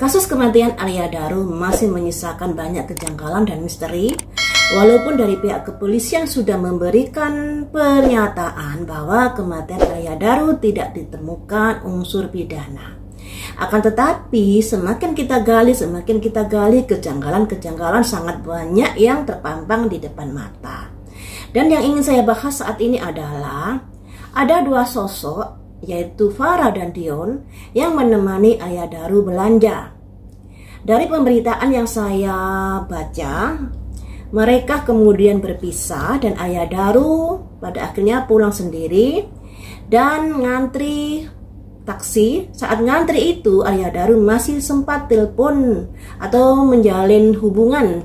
Kasus kematian Arya Daru masih menyisakan banyak kejanggalan dan misteri, walaupun dari pihak kepolisian sudah memberikan pernyataan bahwa kematian Arya Daru tidak ditemukan unsur pidana. Akan tetapi semakin kita gali kejanggalan-kejanggalan sangat banyak yang terpampang di depan mata. Dan yang ingin saya bahas saat ini adalah ada dua sosok, yaitu Farah dan Dion, yang menemani Arya Daru belanja. Dari pemberitaan yang saya baca, mereka kemudian berpisah dan Arya Daru pada akhirnya pulang sendiri dan ngantri taksi. Saat ngantri itu Arya Daru masih sempat telepon atau menjalin hubungan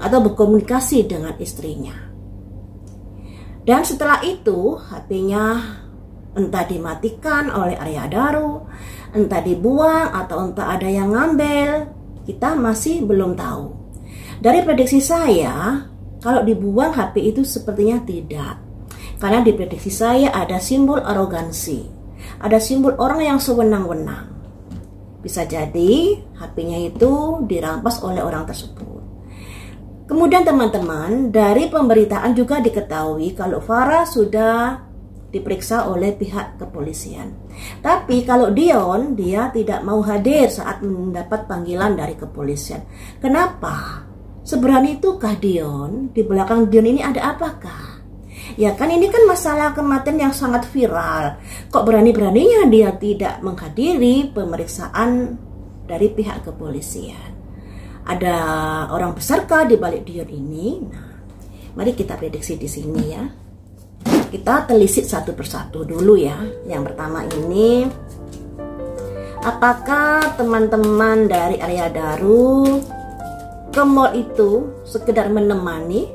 atau berkomunikasi dengan istrinya. Dan setelah itu HP-nya entah dimatikan oleh Arya Daru, entah dibuang atau entah ada yang ngambil, kita masih belum tahu. Dari prediksi saya, kalau dibuang HP itu sepertinya tidak. Karena di prediksi saya ada simbol arogansi, ada simbol orang yang sewenang-wenang. Bisa jadi HP-nya itu dirampas oleh orang tersebut. Kemudian teman-teman, dari pemberitaan juga diketahui kalau Farah sudah diperiksa oleh pihak kepolisian. Tapi kalau Dion, dia tidak mau hadir saat mendapat panggilan dari kepolisian. Kenapa? Seberani itukah Dion? Di belakang Dion ini ada apakah? Ya kan ini kan masalah kematian yang sangat viral. Kok berani-beraninya dia tidak menghadiri pemeriksaan dari pihak kepolisian? Ada orang besarkah di balik Dion ini? Nah, mari kita prediksi di sini ya. Kita telisik satu persatu dulu ya. Yang pertama ini, apakah teman-teman dari Arya Daru ke mall itu sekedar menemani,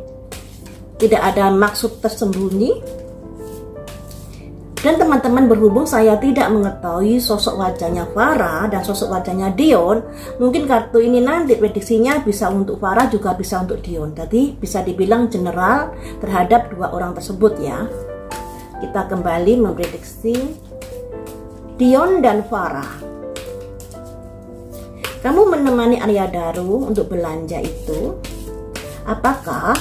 tidak ada maksud tersembunyi? Dan teman-teman, berhubung saya tidak mengetahui sosok wajahnya Farah dan sosok wajahnya Dion, mungkin kartu ini nanti prediksinya bisa untuk Farah juga bisa untuk Dion. Jadi bisa dibilang general terhadap dua orang tersebut ya. Kita kembali memprediksi Dion dan Farah. Kamu menemani Arya Daru untuk belanja itu, apakah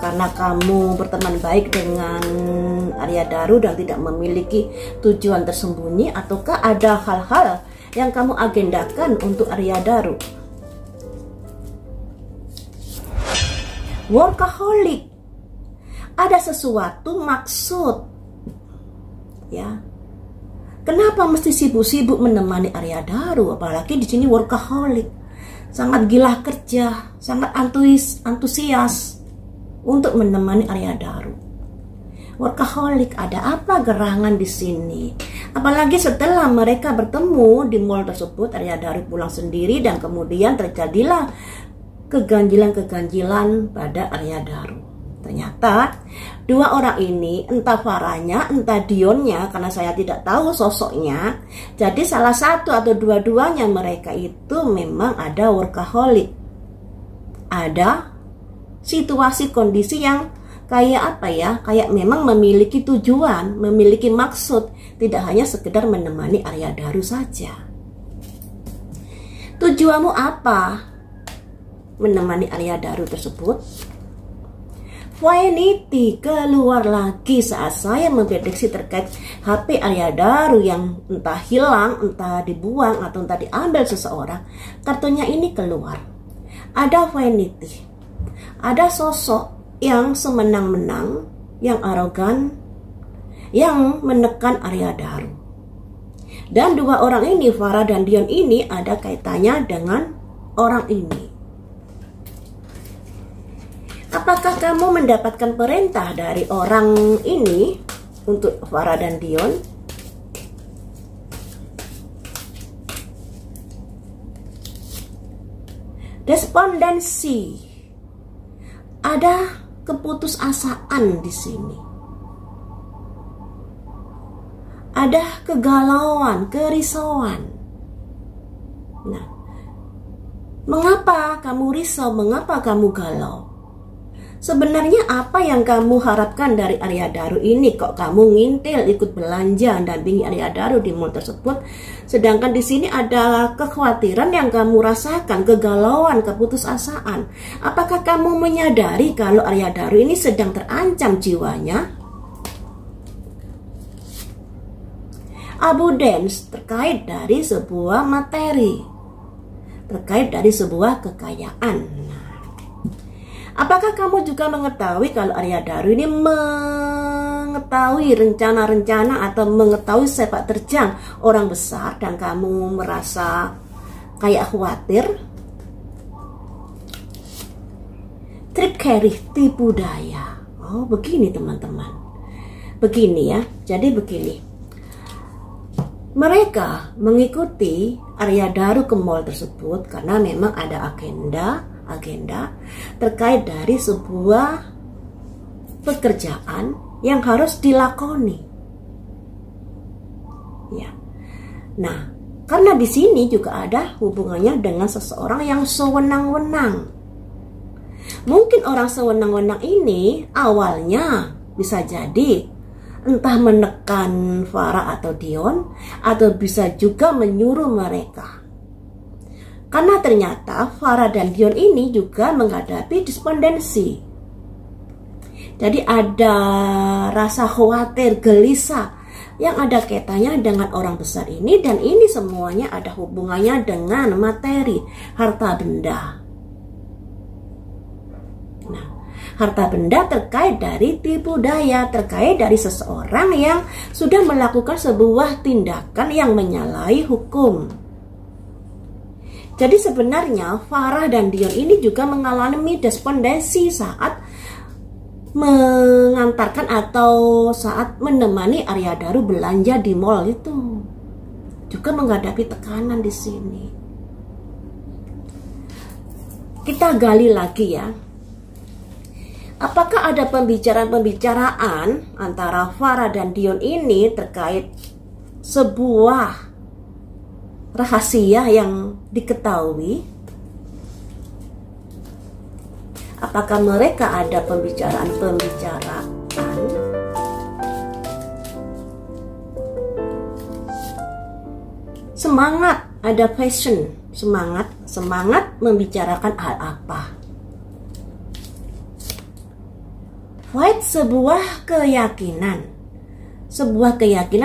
karena kamu berteman baik dengan Arya Daru dan tidak memiliki tujuan tersembunyi, ataukah ada hal-hal yang kamu agendakan untuk Arya Daru? Workaholic, ada sesuatu maksud ya. Kenapa mesti sibuk-sibuk menemani Arya Daru? Apalagi di sini workaholic, sangat gila kerja, sangat antusias untuk menemani Arya Daru. Workaholic, ada apa gerangan di sini? Apalagi setelah mereka bertemu di mall tersebut, Arya Daru pulang sendiri dan kemudian terjadilah keganjilan-keganjilan pada Arya Daru. Ternyata dua orang ini, entah Farahnya, entah Dionnya, karena saya tidak tahu sosoknya, jadi salah satu atau dua-duanya mereka itu memang ada workaholic. Ada situasi kondisi yang kayak apa ya, kayak memang memiliki tujuan, memiliki maksud, tidak hanya sekedar menemani Arya Daru saja. Tujuanmu apa menemani Arya Daru tersebut? Vanity keluar lagi saat saya memprediksi terkait HP Arya Daru yang entah hilang, entah dibuang, atau entah diambil seseorang. Kartunya ini keluar. Ada vanity, ada sosok yang semenang-menang, yang arogan, yang menekan Arya Daru. Dan dua orang ini, Farah dan Dion ini, ada kaitannya dengan orang ini. Apakah kamu mendapatkan perintah dari orang ini untuk Farah dan Dion? Despondensi, ada keputusasaan di sini. Ada kegalauan, kerisauan. Nah, mengapa kamu risau? Mengapa kamu galau? Sebenarnya apa yang kamu harapkan dari Aryadaru ini? Kok kamu ngintil ikut belanja dampingi Aryadaru di mall tersebut, sedangkan di sini ada kekhawatiran yang kamu rasakan, kegalauan, keputusasaan. Apakah kamu menyadari kalau Aryadaru ini sedang terancam jiwanya? Abundance terkait dari sebuah materi, terkait dari sebuah kekayaan. Apakah kamu juga mengetahui kalau Aryadaru ini mengetahui rencana-rencana atau mengetahui sepak terjang orang besar dan kamu merasa kayak khawatir? Trip carry, tipu daya. Oh, begini teman-teman. Begini ya. Jadi begini. Mereka mengikuti Aryadaru ke mall tersebut karena memang ada agenda terkait dari sebuah pekerjaan yang harus dilakoni. Ya. Nah, karena di sini juga ada hubungannya dengan seseorang yang sewenang-wenang. Mungkin orang sewenang-wenang ini awalnya bisa jadi entah menekan Farah atau Dion, atau bisa juga menyuruh mereka. Karena ternyata Farah dan Dion ini juga menghadapi despondensi. Jadi ada rasa khawatir, gelisah yang ada kaitannya dengan orang besar ini, dan ini semuanya ada hubungannya dengan materi, harta benda. Nah, harta benda terkait dari tipu daya, terkait dari seseorang yang sudah melakukan sebuah tindakan yang menyalahi hukum. Jadi sebenarnya Farah dan Dion ini juga mengalami despondensi saat mengantarkan atau saat menemani Aryadaru belanja di mall itu. Juga menghadapi tekanan di sini. Kita gali lagi ya. Apakah ada pembicaraan antara Farah dan Dion ini terkait sebuah rahasia yang diketahui? Apakah mereka ada pembicaraan? Semangat, ada passion, semangat membicarakan hal apa? Fight, sebuah keyakinan.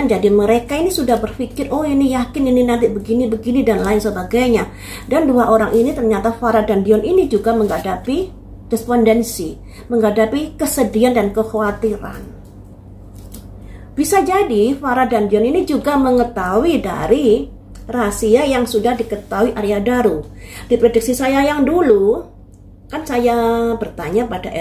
Jadi mereka ini sudah berpikir, oh ini yakin ini nanti begini dan lain sebagainya. Dan dua orang ini ternyata Farah dan Dion ini juga menghadapi despondensi, menghadapi kesedihan dan kekhawatiran. Bisa jadi Farah dan Dion ini juga mengetahui dari rahasia yang sudah diketahui Aryadaru. Di prediksi saya yang dulu, kan saya bertanya pada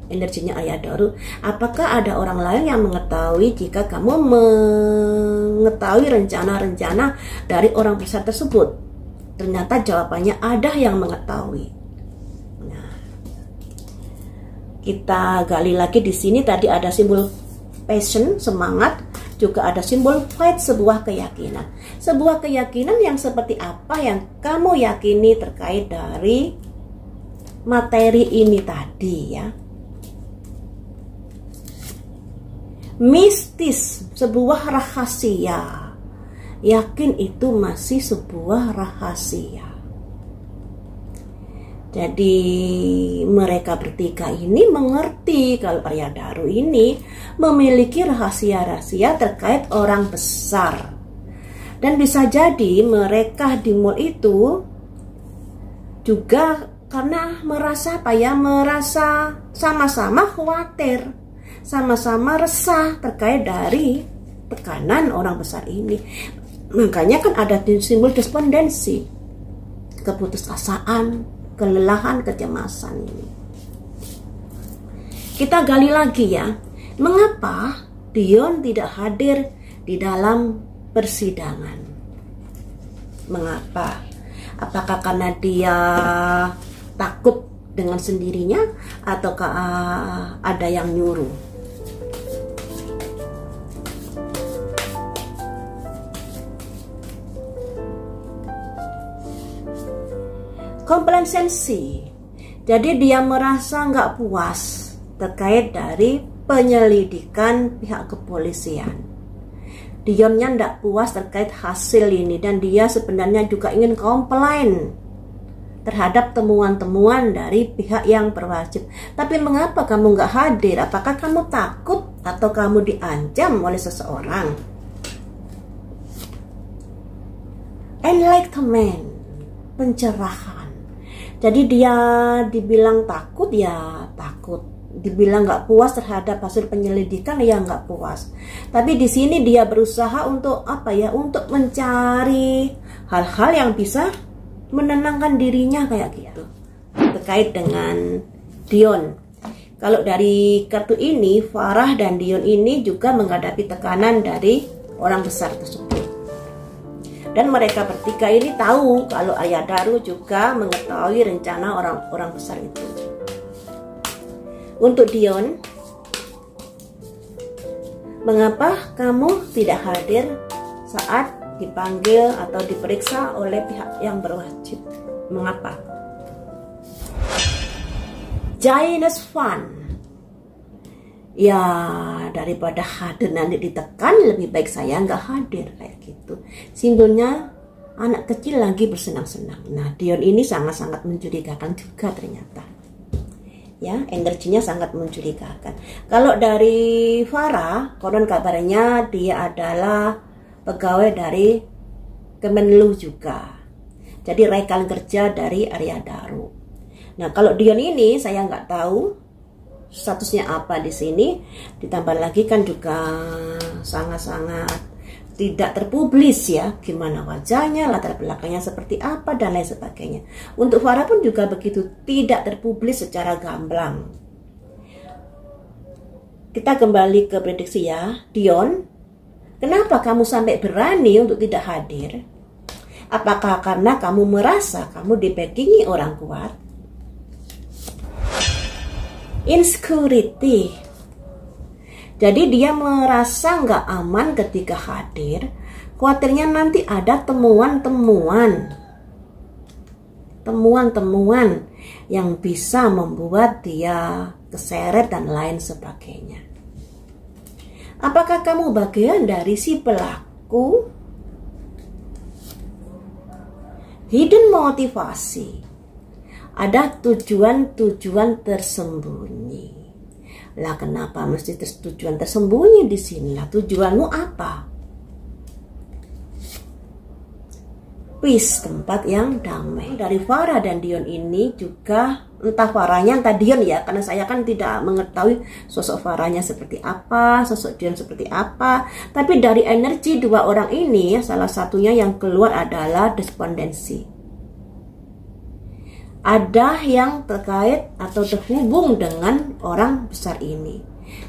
energinya Aryadaru, apakah ada orang lain yang mengetahui jika kamu mengetahui rencana-rencana dari orang besar tersebut? Ternyata jawabannya ada yang mengetahui. Nah, kita gali lagi di sini. Tadi ada simbol passion, semangat, juga ada simbol fight, sebuah keyakinan. Sebuah keyakinan yang seperti apa yang kamu yakini terkait dari materi ini tadi ya. Mistis, sebuah rahasia. Yakin itu masih sebuah rahasia. Jadi mereka bertiga ini mengerti kalau Aryadaru ini memiliki rahasia-rahasia terkait orang besar. Dan bisa jadi mereka di mall itu juga karena merasa merasa sama-sama khawatir, sama-sama resah terkait dari tekanan orang besar ini. Makanya kan ada simbol despondensi, keputusasaan, kelelahan, kecemasan ini. Kita gali lagi ya, mengapa Dion tidak hadir di dalam persidangan? Mengapa? Apakah karena dia takut dengan sendirinya, ataukah ada yang nyuruh? Komplasensi. Jadi dia merasa nggak puas terkait dari penyelidikan pihak kepolisian. Dionnya tidak puas terkait hasil ini dan dia sebenarnya juga ingin komplain terhadap temuan-temuan dari pihak yang berwajib. Tapi mengapa kamu nggak hadir? Apakah kamu takut atau kamu diancam oleh seseorang? Enlightenment, pencerahan. Jadi dia dibilang takut ya takut, dibilang nggak puas terhadap hasil penyelidikan ya nggak puas. Tapi di sini dia berusaha untuk apa ya? Untuk mencari hal-hal yang bisa menenangkan dirinya kayak gitu. Terkait dengan Dion. Kalau dari kartu ini, Farah dan Dion ini juga menghadapi tekanan dari orang besar tersebut. Dan mereka bertiga ini tahu kalau Aryadaru juga mengetahui rencana orang-orang besar itu. Untuk Dion, mengapa kamu tidak hadir saat dipanggil atau diperiksa oleh pihak yang berwajib? Mengapa? Giant's Fun. Ya, daripada hadir nanti ditekan, lebih baik saya nggak hadir kayak gitu. Simbolnya anak kecil lagi bersenang-senang. Nah, Dion ini sangat-sangat mencurigakan juga ternyata. Ya, energinya sangat mencurigakan. Kalau dari Farah, konon kabarnya dia adalah pegawai dari Kemenlu juga. Jadi rekan kerja dari Aryadaru. Nah, kalau Dion ini saya nggak tahu statusnya apa di sini. Ditambah lagi kan juga sangat-sangat tidak terpublis ya, gimana wajahnya, latar belakangnya seperti apa dan lain sebagainya. Untuk Farah pun juga begitu, tidak terpublis secara gamblang. Kita kembali ke prediksi ya, Dion, kenapa kamu sampai berani untuk tidak hadir? Apakah karena kamu merasa kamu dibackingi orang kuat? Insecurity. Jadi dia merasa nggak aman ketika hadir. Khawatirnya nanti ada temuan-temuan yang bisa membuat dia keseret dan lain sebagainya. Apakah kamu bagian dari si pelaku? Hidden motivasi. Ada tujuan-tujuan tersembunyi. Lah kenapa mesti tujuan tersembunyi di sini? Lah tujuanmu apa? Peace, tempat yang damai. Dari Farah dan Dion ini juga, entah Farahnya entah Dion ya, karena saya kan tidak mengetahui sosok Farahnya seperti apa, sosok Dion seperti apa. Tapi dari energi dua orang ini, salah satunya yang keluar adalah despondensi. Ada yang terkait atau terhubung dengan orang besar ini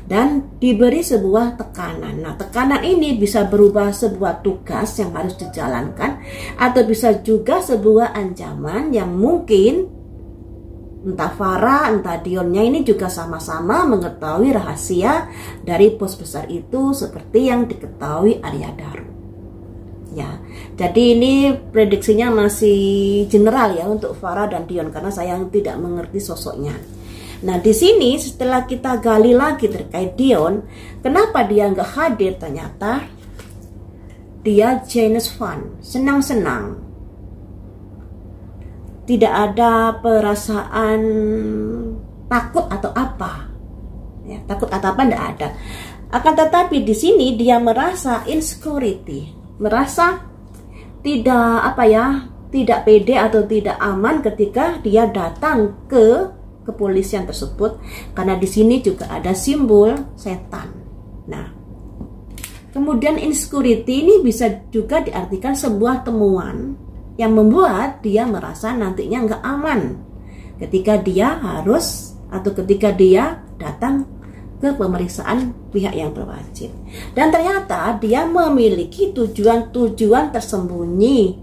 dan diberi sebuah tekanan. Nah, tekanan ini bisa berubah sebuah tugas yang harus dijalankan atau bisa juga sebuah ancaman yang mungkin entah Farah, entah Dionnya ini juga sama-sama mengetahui rahasia dari pos besar itu seperti yang diketahui Aryadaru. Ya, jadi ini prediksinya masih general ya untuk Farah dan Dion karena saya tidak mengerti sosoknya. Nah, di sini setelah kita gali lagi terkait Dion, kenapa dia nggak hadir? Ternyata dia Giant's Fun, senang-senang, tidak ada perasaan takut atau apa, ya, takut atau apa tidak ada. Akan tetapi di sini dia merasa insecurity. Merasa tidak tidak pede atau tidak aman ketika dia datang ke kepolisian tersebut karena di sini juga ada simbol setan. Nah, kemudian insecurity ini bisa juga diartikan sebuah temuan yang membuat dia merasa nantinya nggak aman ketika dia harus atau ketika dia datang ke pemeriksaan pihak yang berwajib. Dan ternyata dia memiliki tujuan-tujuan tersembunyi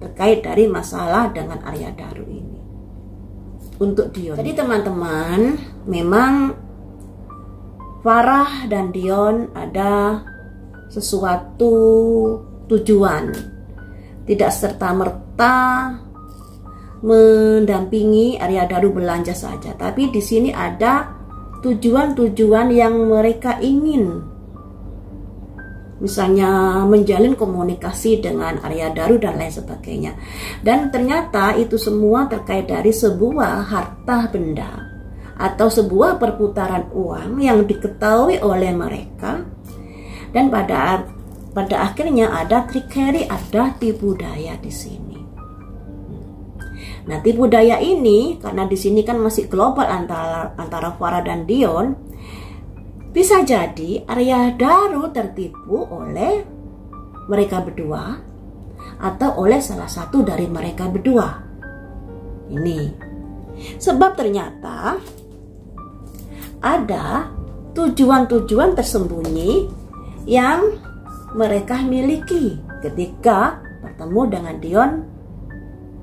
terkait dari masalah dengan Aryadaru ini. Untuk Dion. Jadi teman-teman, memang Farah dan Dion ada sesuatu tujuan. Tidak serta-merta mendampingi Aryadaru belanja saja, tapi di sini ada tujuan-tujuan yang mereka ingin. Misalnya menjalin komunikasi dengan Arya Daru dan lain sebagainya. Dan ternyata itu semua terkait dari sebuah harta benda atau sebuah perputaran uang yang diketahui oleh mereka. Dan pada akhirnya ada trickery, ada tipu daya di sini. Nah, tipu daya ini karena di sini kan masih global antara Farah dan Dion. Bisa jadi Arya Daru tertipu oleh mereka berdua atau oleh salah satu dari mereka berdua. Ini sebab ternyata ada tujuan-tujuan tersembunyi yang mereka miliki ketika bertemu dengan Dion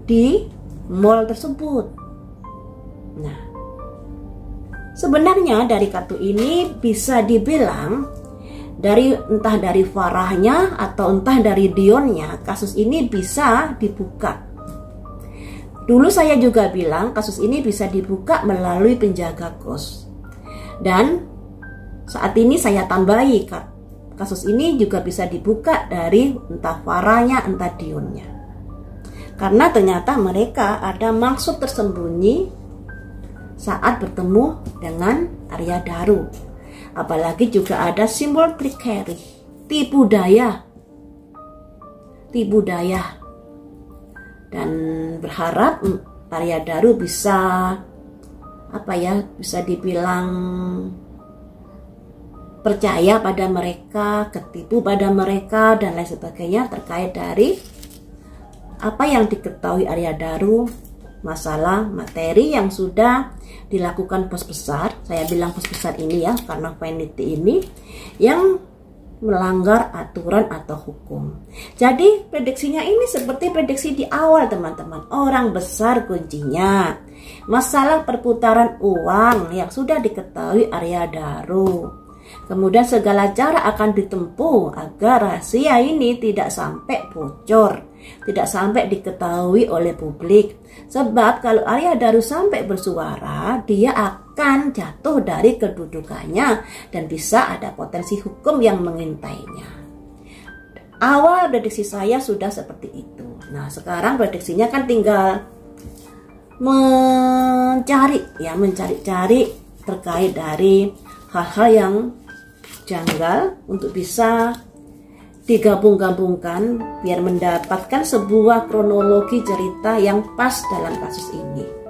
di mall tersebut. Nah, sebenarnya dari kartu ini bisa dibilang entah dari Farahnya atau entah dari Dionnya, kasus ini bisa dibuka. Dulu saya juga bilang kasus ini bisa dibuka melalui penjaga kos. Dan saat ini saya tambahi kasus ini juga bisa dibuka dari entah Farahnya entah Dionnya. Karena ternyata mereka ada maksud tersembunyi saat bertemu dengan Arya Daru. Apalagi juga ada simbol trickery, tipu daya. Dan berharap Arya Daru bisa bisa dibilang percaya pada mereka, ketipu pada mereka dan lain sebagainya terkait dari apa yang diketahui Arya Daru, masalah materi yang sudah dilakukan bos besar. Saya bilang bos besar ini ya, karena vanity ini yang melanggar aturan atau hukum. Jadi prediksinya ini seperti prediksi di awal teman-teman. Orang besar kuncinya. Masalah perputaran uang yang sudah diketahui Arya Daru. Kemudian segala cara akan ditempuh agar rahasia ini tidak sampai bocor, tidak sampai diketahui oleh publik. Sebab kalau Arya Daru sampai bersuara, dia akan jatuh dari kedudukannya dan bisa ada potensi hukum yang mengintainya. Awal prediksi saya sudah seperti itu. Nah, sekarang prediksinya kan tinggal mencari-cari terkait dari hal-hal yang janggal untuk bisa digabung-gabungkan biar mendapatkan sebuah kronologi cerita yang pas dalam kasus ini.